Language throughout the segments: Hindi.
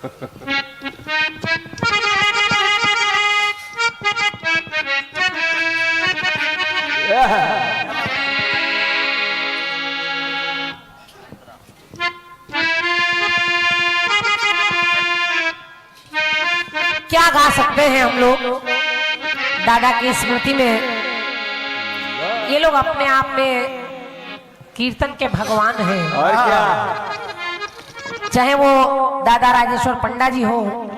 क्या गा सकते हैं हम लोग दादा की स्मृति में। ये लोग अपने आप में कीर्तन के भगवान हैं। और क्या, चाहे वो दादा राजेश्वर पंडा जी हो,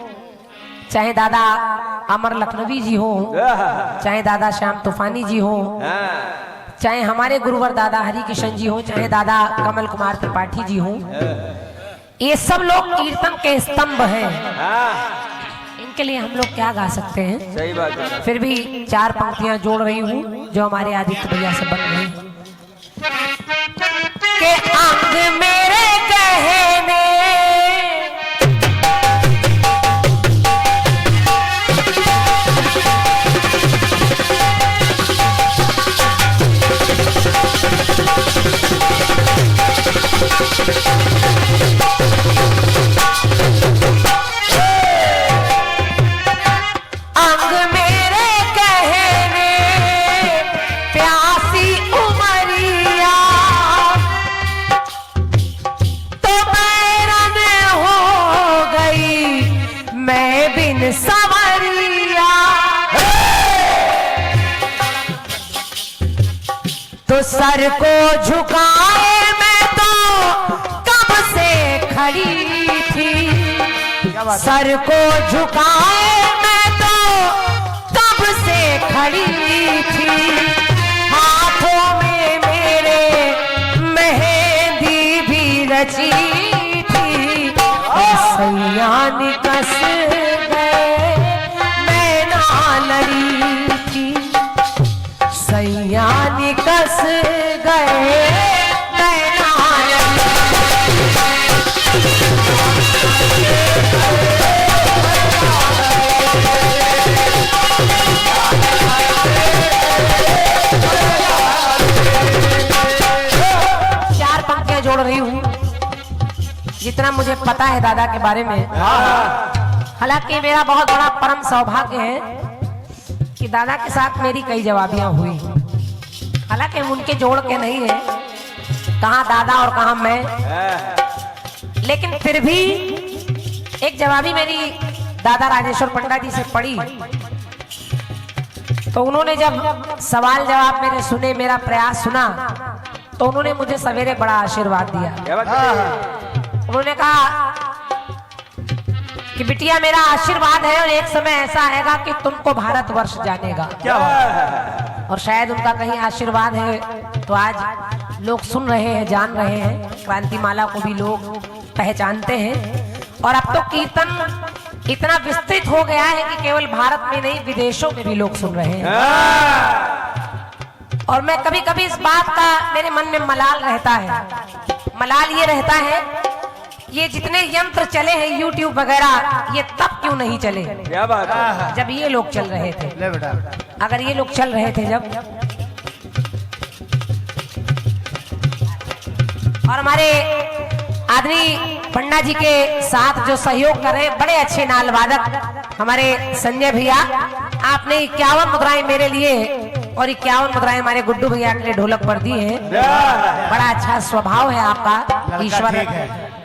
चाहे दादा अमर लखनवी जी हो, चाहे दादा श्याम तूफानी जी हो, चाहे हमारे गुरुवर दादा हरि किशन जी हो, चाहे दादा कमल कुमार त्रिपाठी जी हो, ये सब लोग कीर्तन के स्तंभ हैं। इनके लिए हम लोग क्या गा सकते हैं। सही बात है। फिर भी चार पंक्तियां जोड़ रही हूँ जो हमारे आदित्य भैया से बन रही के अंग मेरे कहने सवरिया तो सर को झुकाए मैं तो कब से खड़ी थी, सर को झुकाए मैं तो कब से खड़ी थी, हाथों में मेरे मेहंदी भी रची थी, सैया निकस सैया निकस गए चार पंक्तियां जोड़ रही हूँ जितना मुझे पता है दादा के बारे में। हालांकि मेरा बहुत बड़ा परम सौभाग्य है कि दादा के साथ मेरी कई जवाबियां हुई। हालांकि उनके जोड़ के नहीं है, कहाँ दादा और कहाँ मैं, लेकिन फिर भी एक जवाबी मेरी दादा राजेश्वर पंडा जी से पड़ी तो उन्होंने जब सवाल जवाब मेरे सुने, मेरा प्रयास सुना, तो उन्होंने मुझे सवेरे बड़ा आशीर्वाद दिया। उन्होंने कहा कि बिटिया मेरा आशीर्वाद है और एक समय ऐसा आएगा कि तुमको भारतवर्ष जानेगा। क्या बात। और शायद उनका कहीं आशीर्वाद है तो आज लोग सुन रहे हैं, जान रहे हैं, क्रांतिमाला को भी लोग पहचानते हैं। और अब तो कीर्तन इतना विस्तृत हो गया है कि केवल भारत में नहीं विदेशों में भी लोग सुन रहे हैं। और मैं कभी कभी इस बात का मेरे मन में मलाल रहता है। मलाल ये रहता है ये जितने यंत्र चले हैं यूट्यूब वगैरह, ये तब क्यों नहीं चले। क्या बात है। जब ये लोग चल रहे थे। ले बेटा, अगर ये लोग चल रहे थे जब, और हमारे आदमी पंडा जी के साथ जो सहयोग कर रहे हैं बड़े अच्छे नाल वादक हमारे संजय भैया, आपने 51 मुद्राएं मेरे लिए और 51 मुद्राएं हमारे गुड्डू भैया के लिए ढोलक पर दी है। बड़ा अच्छा स्वभाव है आपका, ईश्वर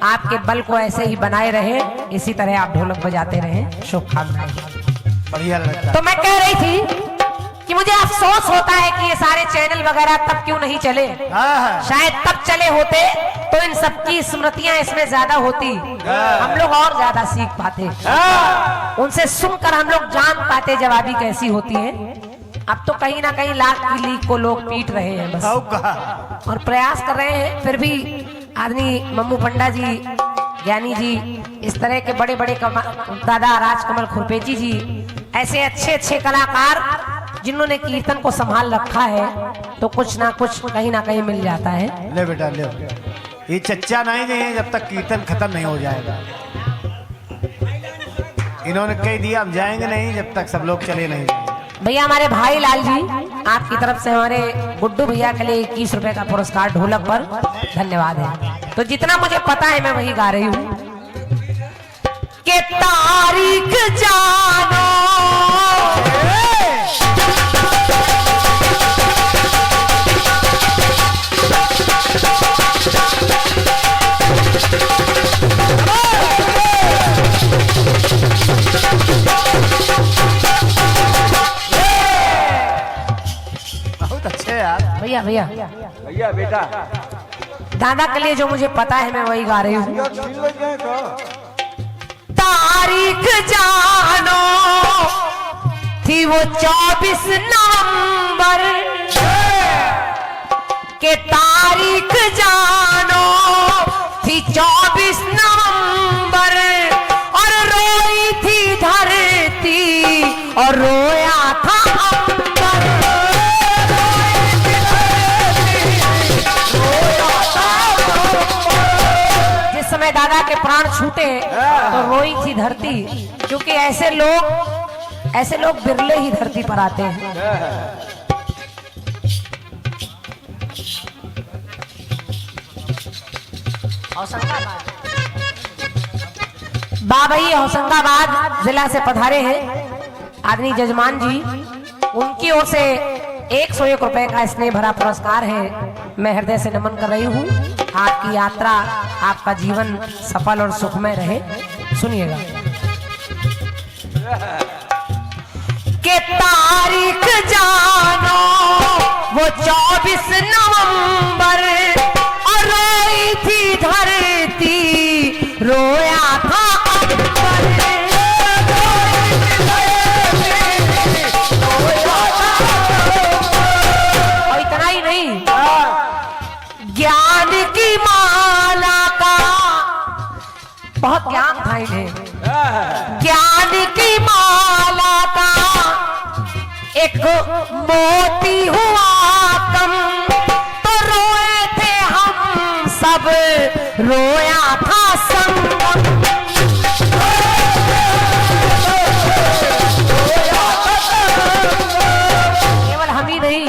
आपके बल को ऐसे ही बनाए रहे, इसी तरह आप ढोलक बजाते रहे। शुभकामनाएं। बढ़िया लगता। तो मैं कह रही थी कि मुझे अफसोस होता है कि ये सारे चैनल वगैरह तब क्यों नहीं चले। शायद तब चले होते तो इन सबकी स्मृतियां इसमें ज्यादा होती, हम लोग और ज्यादा सीख पाते, उनसे सुनकर हम लोग जान पाते जवाबी कैसी होती है। अब तो कहीं ना कहीं लाख की लीक को लोग पीट रहे हैं बस, और प्रयास कर रहे हैं। फिर भी आदमी मम्मू पंडा जी, ज्ञानी जी, इस तरह के बड़े बड़े दादा राजकमल खुरपेची जी, ऐसे अच्छे अच्छे कलाकार जिन्होंने कीर्तन को संभाल रखा है, तो कुछ ना कुछ कहीं ना कहीं मिल जाता है। ले बेटा ले, ये चच्चा नहीं है जब तक कीर्तन खत्म नहीं हो जाएगा। इन्होंने कह दिया हम जाएंगे नहीं जब तक सब लोग चले नहीं। भैया हमारे भाई लाल जी, आपकी तरफ से हमारे गुड्डू भैया के लिए 21 रुपए का पुरस्कार ढोलक पर, धन्यवाद है। तो जितना मुझे पता है मैं वही गा रही हूँ। के तारीख जानो, बहुत अच्छे यार। भैया भैया भैया बेटा दादा के लिए जो मुझे पता है मैं वही गा रही हूँ। तारीख जानो थी वो 24 नवंबर के, तारीख जानो थी 24 नवंबर, और रोई थी धरती और रोया था अंबर। जिस समय दादा के प्राण छूटे तो रोई थी धरती, क्योंकि ऐसे लोग बिरले ही धरती पर आते हैं। बाबई होशंगाबाद जिला से पधारे हैं आदरणीय जजमान जी, उनकी ओर से 101 रुपए का स्नेह भरा पुरस्कार है। मैं हृदय से नमन कर रही हूँ। आपकी यात्रा, आपका जीवन सफल और सुखमय रहे। सुनिएगा। के तारीख जानो वो 24 नवंबर, और रोई थी धरती रोया था अंबर। और इतना ही नहीं, ज्ञान की माला का बहुत ज्ञान था इन्हें। ज्ञान की माला का एक मोती हुआ कम, तो रोए थे हम सब रोया था संगम। केवल हम ही नहीं,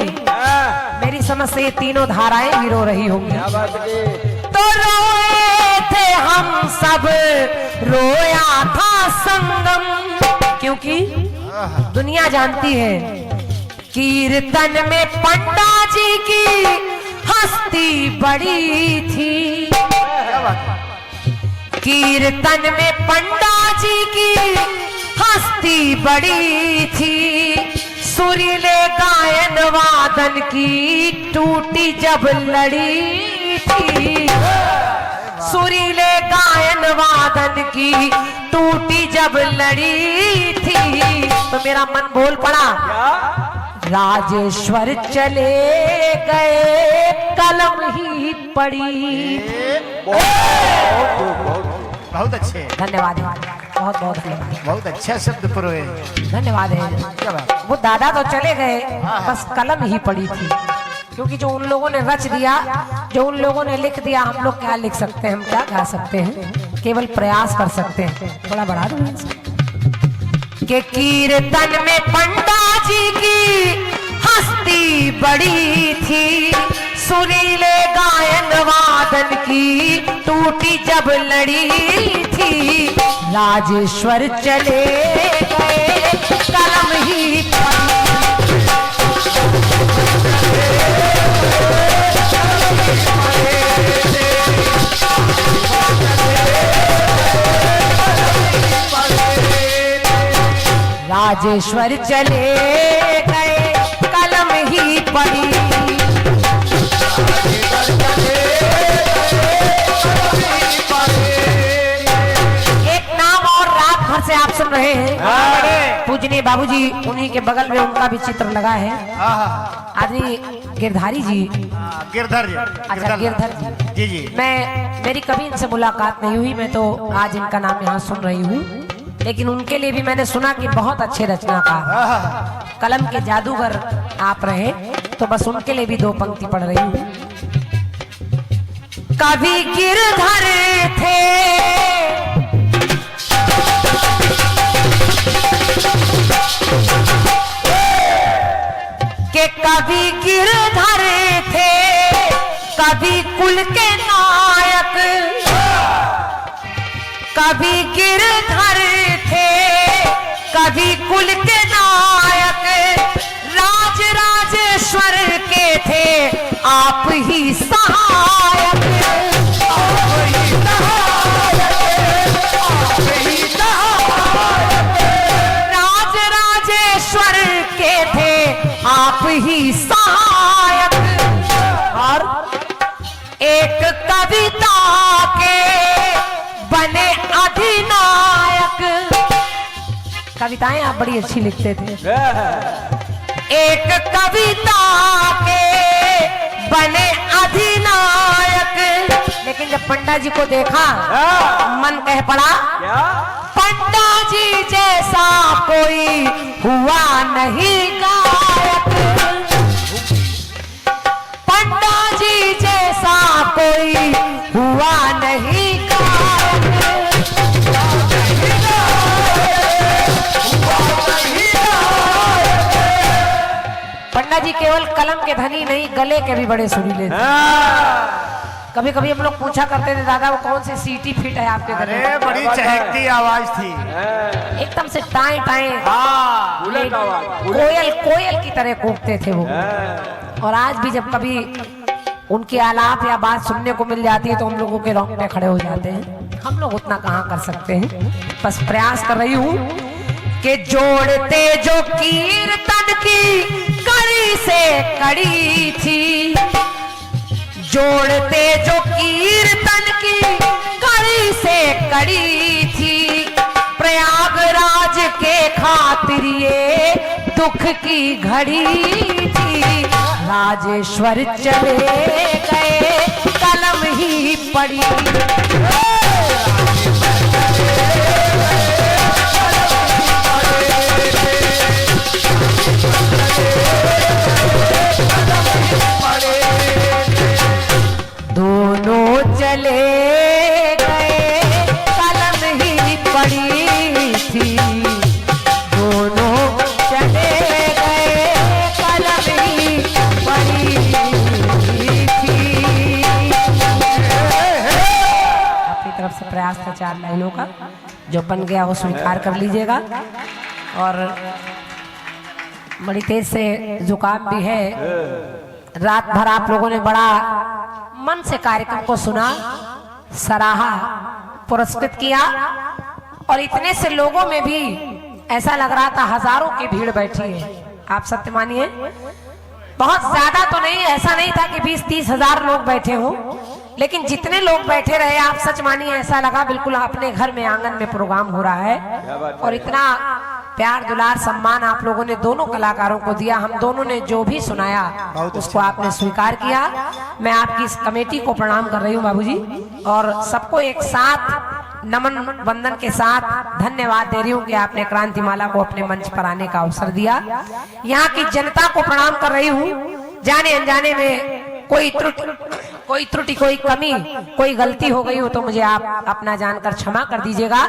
मेरी समझ से ये तीनों धाराएं भी रो रही होंगी। तो रोए थे हम सब रोया था संगम, क्योंकि दुनिया जानती है कीर्तन में पंडा जी की हस्ती बड़ी थी। कीर्तन में पंडा जी की हस्ती बड़ी थी, सुरीले गायन वादन की टूटी जब लड़ी थी। सुरीले गायन वादन की टूटी जब लड़ी थी, तो मेरा मन बोल पड़ा, राजेश्वर चले गए कलम ही पड़ी। बहुत अच्छे, धन्यवाद, बहुत बहुत धन्यवाद। बहुत अच्छा शब्द प्रोए। धन्यवाद है। वो दादा तो चले गए, बस कलम ही पड़ी थी, क्योंकि जो उन लोगों ने रच दिया, जो उन लोगों ने लिख दिया, हम लोग क्या लिख सकते हैं, हम क्या गा सकते हैं, केवल प्रयास कर सकते हैं। थोड़ा बढ़ा दो कि कीर्तन में पंडा जी की हस्ती बड़ी थी, सुरीले गायन वादन की टूटी जब लड़ी थी। राजेश्वर चले गए कलम ही राजेश्वर चले गए कलम ही पड़ी। एक नाम और रात भर से आप सुन रहे हैं, पूजनीय बाबूजी, उन्हीं के बगल में उनका भी चित्र लगा है। आदमी गिरधारी जी, गिरधर जी। अच्छा गिरधर जी जी। मेरी कभी इनसे मुलाकात नहीं हुई, मैं तो आज इनका नाम यहाँ सुन रही हूँ, लेकिन उनके लिए भी मैंने सुना कि बहुत अच्छे रचनाकार, कलम के जादूगर आप रहे, तो बस उनके लिए भी दो पंक्ति पढ़ रही हूँ। कभी गिरधर थे के कभी गिरधर थे, कभी कुल के नायक, कभी गिरधर थे कभी कुल के नायक, राज राजेश्वर के थे आप ही सहायक। राज राजेश्वर के थे आप ही सहायक। और एक कविता के बने अधिनायक। कविताएं आप बड़ी अच्छी लिखते थे। एक कविता के बने अधिनायक, लेकिन जब पंडा जी को देखा मन कह पड़ा पंडा जी जैसा कोई हुआ नहीं गायक। पंडा जी जैसा कोई हुआ नहीं गायक। पंडा जी केवल कलम के धनी नहीं, गले के भी बड़े सुरीले थे। कभी कभी हम लोग पूछा करते थे दादा वो कौन सी सीटी फिट है आपके गले में? बड़ी चहकती आवाज थी, एकदम से टाए टाए कोयल की तरह कूकते थे वो। और आज भी जब कभी उनके आलाप या बात सुनने को मिल जाती है तो हम लोगों के रोंगटे खड़े हो जाते हैं। हम लोग उतना कहाँ कर सकते हैं, बस प्रयास कर रही हूँ कि जोड़ते जो कीर्तन की कड़ी से कड़ी थी, जोड़ते जो कीर्तन की कड़ी से कड़ी थी, प्रयागराज के खातिर ये दुख की घड़ी थी। राजेश्वर चले गए कलम ही पड़ी। दोनों चले गए कलम ही पड़ी थी। दोनों चले गए कलम ही पड़ी थी। अपनी तरफ से प्रयास था 4 लाइनों का, जो बन गया वो स्वीकार कर लीजिएगा। और बड़ी तेज से जुकाम भी है। रात भर आप लोगों ने बड़ा मन से कार्यक्रम को सुना, सराहा, पुरस्कृत किया। और इतने से लोगों में भी ऐसा लग रहा था हजारों की भीड़ बैठी है। आप सत्य मानिए, बहुत ज्यादा तो नहीं, ऐसा नहीं था कि 20-30 हजार लोग बैठे हो, लेकिन जितने लोग बैठे रहे आप सच मानिए ऐसा लगा बिल्कुल अपने घर में आंगन में प्रोग्राम हो रहा है। और इतना प्यार दुलार सम्मान आप लोगों ने दोनों कलाकारों को दिया। हम दोनों ने जो भी सुनाया उसको आपने स्वीकार किया। मैं आपकी इस कमेटी को प्रणाम कर रही हूँ बाबूजी, और सबको एक साथ नमन वंदन के साथ धन्यवाद दे रही हूँ कि आपने क्रांतिमाला को अपने मंच पर आने का अवसर दिया। यहाँ की जनता को प्रणाम कर रही हूँ। जाने अनजाने में कोई त्रुटि, कोई कमी, कोई गलती हो गई हो तो मुझे आप अपना जानकर क्षमा कर दीजिएगा।